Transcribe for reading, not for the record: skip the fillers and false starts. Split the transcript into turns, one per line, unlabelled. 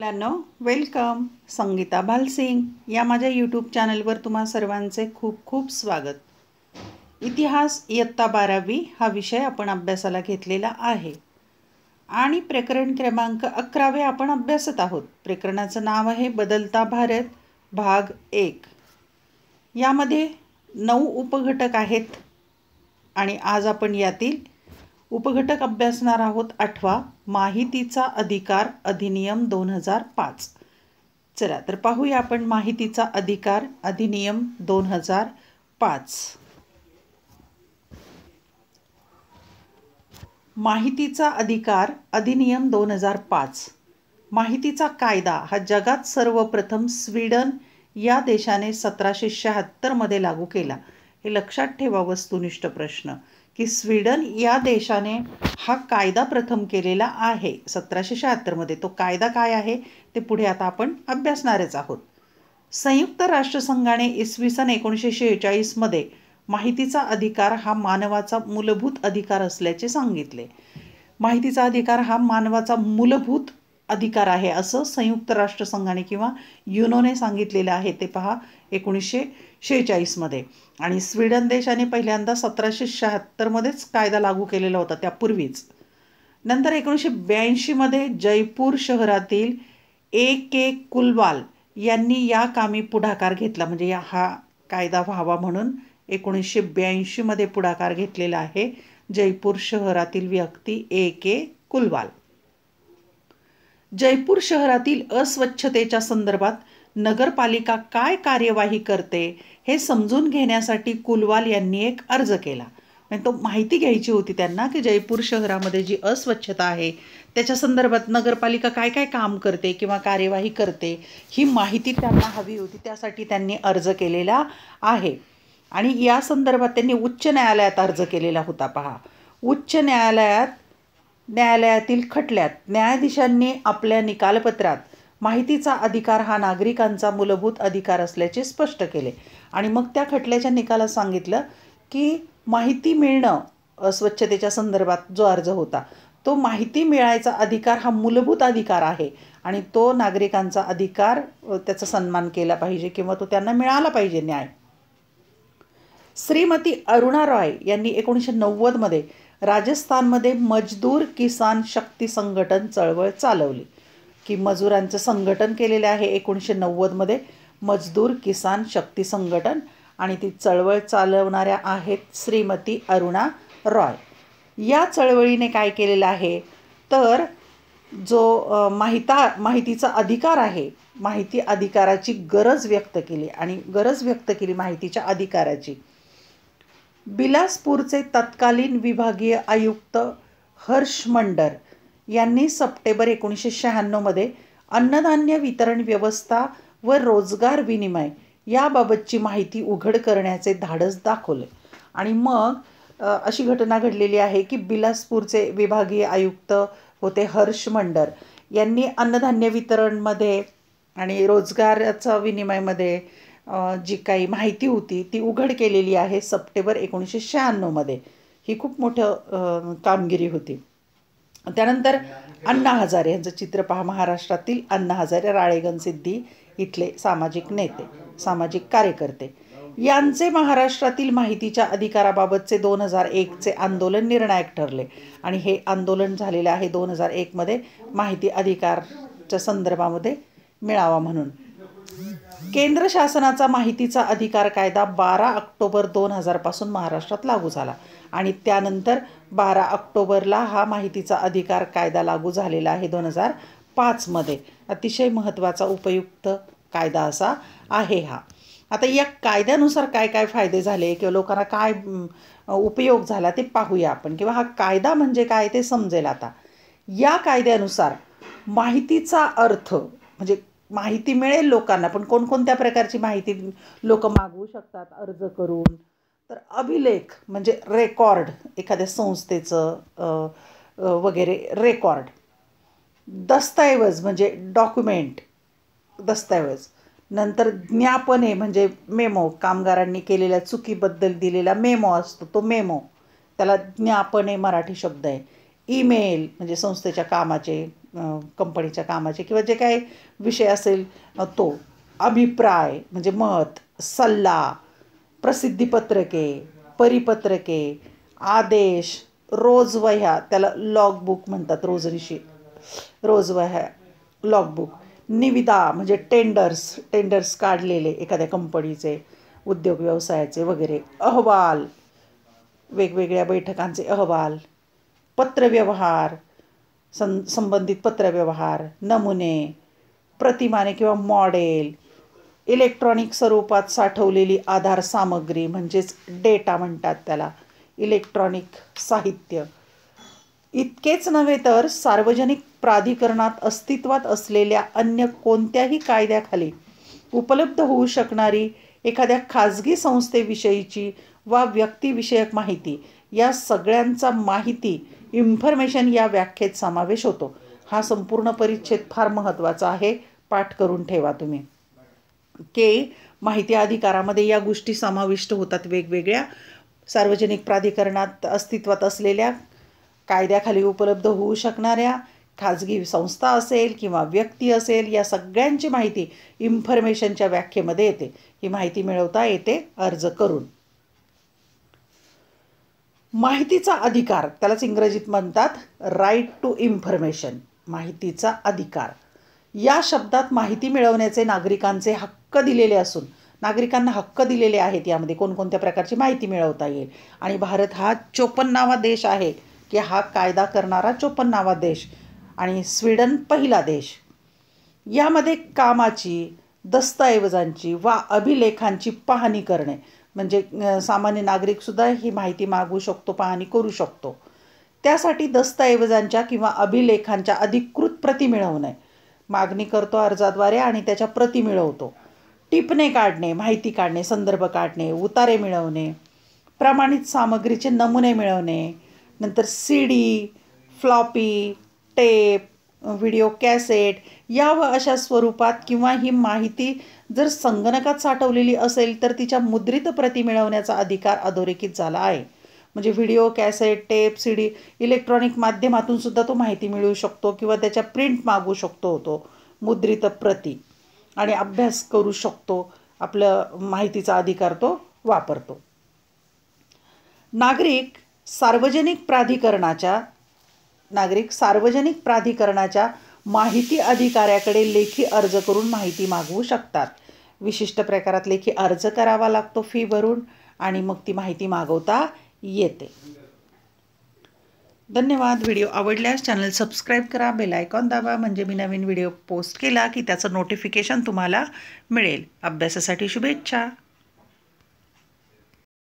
मुलांनो, वेलकम. संगीता भालसिंग या माझ्या यूट्यूब चॅनलवर तुम्हा सर्वांचे खूप खूप स्वागत. इतिहास इयत्ता 12वी हा विषय आपण अभ्यासाला घेतलेला आहे आणि प्रकरण क्रमांक 11 आपण अभ्यासत आहोत. प्रकरणाचं नाव आहे बदलता भारत भाग 1. यामध्ये 9 उपघटक आहेत आणि आज आपण यातील उपघटक अभ्यासणार आहोत. 8वा, माहितीचा अधिकार अधिनियम 2005. चला तर पाहूया आपण माहितीचा अधिकार अधिनियम 2005. माहितीचा अधिकार अधिनियम 2005. माहितीचा कायदा हा जगात सर्वप्रथम स्वीडन या देशाने 1776 मध्ये लागू केला. हे लक्षात ठेवा, वस्तुनिष्ठ प्रश्न, की स्वीडन या देशाने हा कायदा प्रथम केलेला आहे 1776 मध्ये. तो कायदा काय आहे ते पुढे आता आपण अभ्यासणारच आहोत. संयुक्त राष्ट्रसंघाने इसवी सन 1946 मध्ये माहितीचा अधिकार हा मानवाचा मूलभूत अधिकार असल्याचे सांगितले. माहितीचा अधिकार हा मानवाचा मूलभूत अधिकार आहे असं संयुक्त राष्ट्रसंघाने किंवा युनोने सांगितलेलं आहे. ते पहा 1946 मध्ये. आणि स्वीडन देशाने पहिल्यांदा 1776 मध्येच कायदा लागू केलेला होता, त्यापूर्वीच. नंतर 1982 मध्ये जयपूर शहरातील A.K. कुलवाल यांनी या कामी पुढाकार घेतला. म्हणजे हा कायदा व्हावा म्हणून 1982 मध्ये पुढाकार घेतलेला आहे जयपूर शहरातील व्यक्ती A.K. कुलवाल. जयपूर शहरातील अस्वच्छतेच्या संदर्भात नगरपालिका काय कार्यवाही करते हे समजून घेण्यासाठी कुलवाल यांनी एक अर्ज केला. म्हणजे तो माहिती घ्यायची होती त्यांना की जयपूर शहरामध्ये जी अस्वच्छता आहे त्याच्या संदर्भात नगरपालिका काय काय काम करते किंवा कार्यवाही करते ही माहिती त्यांना हवी होती. त्यासाठी त्यांनी अर्ज केलेला आहे आणि या संदर्भात त्यांनी उच्च न्यायालयात अर्ज केलेला होता. पहा, उच्च न्यायालयातील खटल्यात न्यायाधीशांनी आपल्या निकालपत्रात माहितीचा अधिकार हा नागरिकांचा मूलभूत अधिकार असल्याचे स्पष्ट केले. आणि मग त्या खटल्याच्या निकालात सांगितलं की माहिती मिळणं, स्वच्छतेच्या संदर्भात जो अर्ज होता तो माहिती मिळायचा अधिकार हा मूलभूत अधिकार आहे आणि तो नागरिकांचा अधिकार, त्याचा सन्मान केला पाहिजे किंवा तो त्यांना मिळाला पाहिजे न्याय. श्रीमती अरुणा रॉय यांनी 1990 मध्ये राजस्थानमध्ये मजदूर किसान शक्ती संघटन चळवळ चालवली. की मजुरांचं संघटन केलेले आहे 1990 मध्ये मजदूर किसान शक्ती संघटन, आणि ती चळवळ चालवणाऱ्या आहेत श्रीमती अरुणा रॉय. या चळवळीने काय केलेलं आहे तर जो माहितीचा अधिकार आहे, माहिती अधिकाराची गरज व्यक्त केली आणि गरज व्यक्त केली माहितीच्या अधिकाराची. बिलासपूरचे तत्कालीन विभागीय आयुक्त हर्ष मंडर यांनी सप्टेंबर 1996 मध्ये अन्नधान्य वितरण व्यवस्था व रोजगार विनिमय याबाबतची माहिती उघड करण्याचे धाडस दाखवले. आणि मग अशी घटना घडलेली आहे की बिलासपूरचे विभागीय आयुक्त होते हर्ष मंडर यांनी अन्नधान्य वितरणमध्ये आणि रोजगाराचा विनिमयमध्ये जी काही माहिती होती ती उघड केलेली आहे सप्टेंबर 1996 मध्ये. ही खूप मोठं कामगिरी होती. त्यानंतर अण्णा हजारे यांचं चित्र पहा. महाराष्ट्रातील अण्णा हजारे, राळेगणसिद्धी इथले सामाजिक नेते, सामाजिक कार्यकर्ते, यांचे महाराष्ट्रातील माहितीच्या अधिकाराबाबतचे 2001चे आंदोलन निर्णायक ठरले. आणि हे आंदोलन झालेले आहे 2001 मध्ये माहिती अधिकारच्या संदर्भामध्ये मिळावा म्हणून. केंद्र शासनाचा माहितीचा अधिकार कायदा 12 ऑक्टोबर 2000 पासून महाराष्ट्रात लागू झाला आणि त्यानंतर 12 ऑक्टोबरला हा माहितीचा अधिकार कायदा लागू झालेला आहे 2005 मध्ये. अतिशय महत्त्वाचा उपयुक्त कायदा असा आहे हा. आता या कायद्यानुसार काय काय फायदे झाले किंवा लोकांना काय उपयोग झाला ते पाहूया आपण, किंवा हा कायदा म्हणजे काय ते समजेल आता. या कायद्यानुसार माहितीचा अर्थ म्हणजे माहिती मिळेल लोकांना, पण कोणकोणत्या प्रकारची माहिती लोक मागवू शकतात अर्ज करून. तर अभिलेख म्हणजे रेकॉर्ड, एखाद्या संस्थेचं वगैरे रेकॉर्ड. दस्तऐवज म्हणजे डॉक्युमेंट, दस्तऐवज. नंतर ज्ञापने म्हणजे मेमो, कामगारांनी केलेल्या चुकीबद्दल दिलेला मेमो असतो तो मेमो, त्याला ज्ञापने मराठी शब्द आहे. ईमेल म्हणजे संस्थेच्या कामाचे कंपनीच्या कामाचे किंवा जे काही विषय असेल तो, अभिप्राय म्हणजे मत, सल्ला, प्रसिद्धीपत्रके, परिपत्रके, आदेश, रोजवह्या, त्याला लॉगबुक म्हणतात, रोजवह्या, लॉगबुक, निविदा म्हणजे टेंडर्स काढलेले एखाद्या कंपनीचे, उद्योग व्यवसायाचे वगैरे, अहवाल, वेगवेगळ्या बैठकांचे अहवाल, पत्रव्यवहार, संबंधित पत्रव्यवहार, नमुने, प्रतिमाने किंवा मॉडेल, इलेक्ट्रॉनिक स्वरूपात साठवलेली आधार सामग्री म्हणजेच डेटा म्हणतात त्याला, इलेक्ट्रॉनिक साहित्य. इतकेच नव्हे तर सार्वजनिक प्राधिकरणात अस्तित्वात असलेल्या अन्य कोणत्याही कायद्याखाली उपलब्ध होऊ शकणारी एखाद्या खाजगी संस्थेविषयीची वा व्यक्तिविषयक माहिती, या सगळ्यांचा माहिती इन्फॉर्मेशन या व्याख्येत समावेश होतो. हा संपूर्ण परिच्छेद फार महत्त्वाचा आहे, पाठ करून ठेवा तुम्ही. माहिती अधिकारामध्ये या गोष्टी समाविष्ट होतात वेगवेगळ्या. सार्वजनिक प्राधिकरणात अस्तित्वात असलेल्या, कायद्याखाली उपलब्ध होऊ शकणाऱ्या, खाजगी संस्था असेल किंवा व्यक्ती असेल, या सगळ्यांची माहिती इन्फॉर्मेशनच्या व्याख्येमध्ये येते. ही माहिती मिळवता येते अर्ज करून. माहितीचा अधिकार, त्यालाच इंग्रजीत म्हणतात राईट टू इन्फॉर्मेशन, माहितीचा अधिकार. या शब्दात माहिती मिळवण्याचे नागरिकांचे हक्क दिलेले असून, नागरिकांना हक्क दिलेले आहेत यामध्ये कोणकोणत्या प्रकारची माहिती मिळवता येईल. आणि भारत हा 54वा देश आहे की हा कायदा करणारा 54वा देश, आणि स्वीडन पहिला देश. यामध्ये कामाची, दस्तऐवजांची वा अभिलेखांची पाहणी करणे, म्हणजे सामान्य नागरिकसुद्धा ही माहिती मागू शकतो, पाहणी करू शकतो. त्यासाठी दस्तऐवजांच्या किंवा अभिलेखांच्या अधिकृत प्रती मिळवणे, मागणी करतो अर्जाद्वारे आणि त्याच्या प्रती मिळवतो. टिपणे काढणे, माहिती काढणे, संदर्भ काढणे, उतारे मिळवणे, प्रमाणित सामग्रीचे नमुने मिळवणे, नंतर CD, floppy, tape, video cassette या व अशा स्वरूपात, किंवा ही माहिती जर संगणकात साठवलेली असेल तर तिच्या मुद्रित प्रती मिळवण्याचा अधिकार अधोरेखित झाला आहे. म्हणजे video cassette, tape, CD electronic माध्यमातून सुद्धा तो माहिती मिळवू शकतो किंवा त्याच्या प्रिंट मागू शकतो तो मुद्रित प्रती, आणि अभ्यास करू शकतो. आपलं माहितीचा अधिकार तो वापरतो. नागरिक सार्वजनिक प्राधिकरणाच्या माहिती अधिकाऱ्याकडे लेखी अर्ज करून माहिती मागवू शकतात. विशिष्ट प्रकारात लेखी अर्ज करावा लागतो फी भरून, आणि मग ती माहिती मागवता येते. धन्यवाद. व्हिडिओ आवडल्यास चॅनल सबस्क्राईब करा, बेल आयकॉन दाबा, म्हणजे मी नवीन व्हिडिओ पोस्ट केला की त्याचं नोटिफिकेशन तुम्हाला मिळेल. अभ्यासासाठी शुभेच्छा.